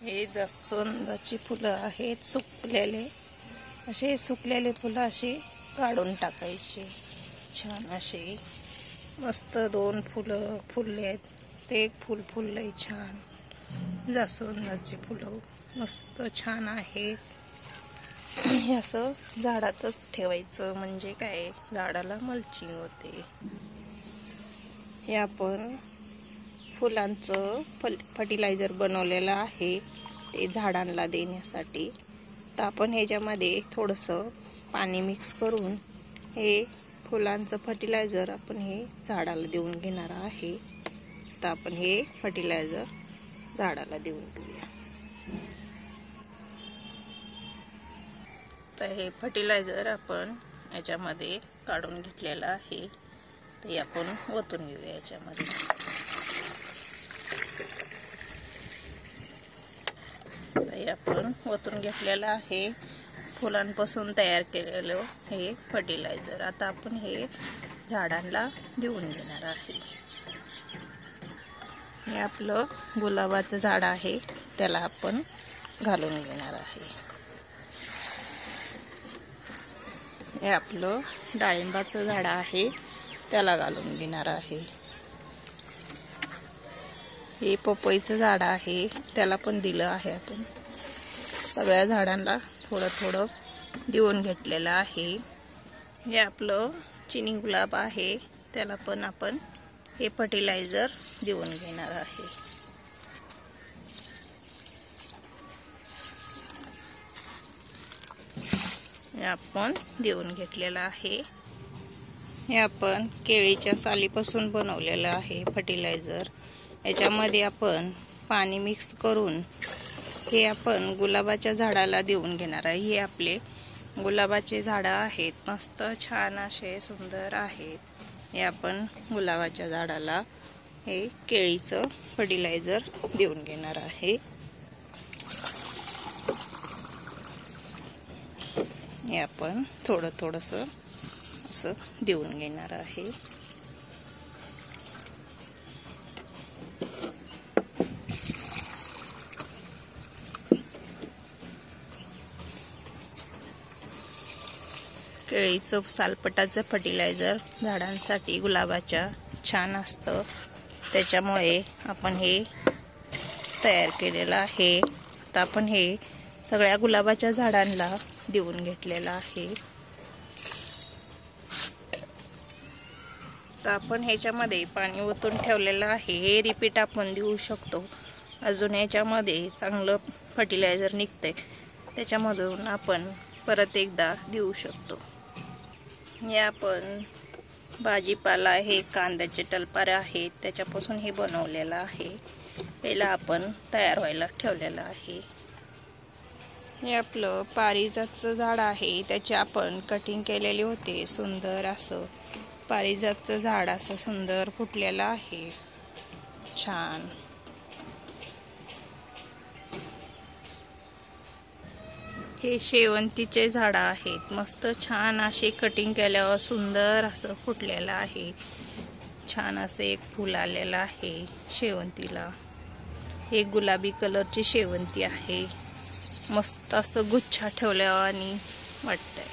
हे जास्वंदाची फुलं आहेत सुकलेले. असे सुकलेले फुलं असे काढून टाकायचे. छान असे मस्त 2 फुलं फुलले आहेत. ते एक फुल फुललंय छान. जास्वंदाची फुलं मस्त छान आहेत. हे असं झाडातच ठेवायचं म्हणजे काय झाडाला मल्चिंग होते. हे आपण फुलांचं फर्टिलायझर बनवलेलं आहे ते झाडांना देण्यासाठी. तर आपण ह्याच्यामध्ये थोडंसं पाणी मिक्स करून हे फुलांचं फर्टिलायझर आपण हे झाडाला देऊन घेणार आहे. तर आपण हे फर्टिलायझर झाडाला देऊन घेऊया. तर हे फर्टिलायझर आपण याच्यामध्ये काढून घेतलेलं आहे. ते आपण ओतून घेऊया याच्यामध्ये. हे आपण ओतून घेतलेलं आहे फुलांपासून तयार केलेलं हे फर्टिलायझर. आता आपण हे झाडांना देऊन घेणार आहे. हे आपलं गुलाबाचं झाड आहे त्याला आपण घालून घेणार आहे. हे आपलं डाळिंबाचं झाड आहे त्याला घालून घेणार आहे. हे पपईचं झाड आहे त्याला पण दिलं आहे. आपण सगळ्या झाडांना थोडं थोडं देऊन घेतलेलं आहे. हे आपलं चिनी गुलाब आहे त्याला पण आपण हे फर्टिलायझर देऊन घेणार आहे. हे आपण देऊन घेतलेलं आहे. हे आपण केळीच्या सालीपासून बनवलेलं आहे फर्टिलायझर. याच्यामध्ये आपण पाणी मिक्स करून हे आपण गुलाबाच्या झाडाला देऊन घेणार आहे. हे आपले गुलाबाचे झाडं आहेत मस्त छान असे सुंदर आहेत. हे आपण गुलाबाच्या झाडाला हे केळीचं फर्टिलायझर देऊन घेणार आहे. हे आपण थोडं थोडंसं असं देऊन घेणार आहे. केळीचं सालपटाचं फर्टिलायझर झाडांसाठी गुलाबाच्या छान असतं. त्याच्यामुळे आपण हे तयार केलेलं आहे. तर आपण हे सगळ्या गुलाबाच्या झाडांना देऊन घेतलेलं आहे. तर आपण ह्याच्यामध्ये पाणी ओतून ठेवलेलं आहे. हे रिपीट आपण देऊ शकतो. अजून ह्याच्यामध्ये चांगलं फर्टिलायझर निघतंय त्याच्यामधून आपण परत एकदा देऊ शकतो. हे आपण भाजीपाला हे कांद्याचे टलपारे आहेत त्याच्यापासून हे बनवलेलं आहे. पहिला आपण तयार व्हायला ठेवलेलं आहे. हे आपलं पारिजातचं झाड आहे त्याचे आपण कटिंग केलेले होते. सुंदर असं पारिजातचं झाड असं सुंदर फुटलेलं आहे छान. हे शेवंतीचे झाड आहेत मस्त छान असे कटिंग केल्यावर सुंदर असं फुटलेलं आहे. छान असं एक फूल आलेलं आहे शेवंतीला. एक गुलाबी कलरची शेवंती आहे. मस्त असं गुच्छा ठेवल्यावर आणि वाटतंय.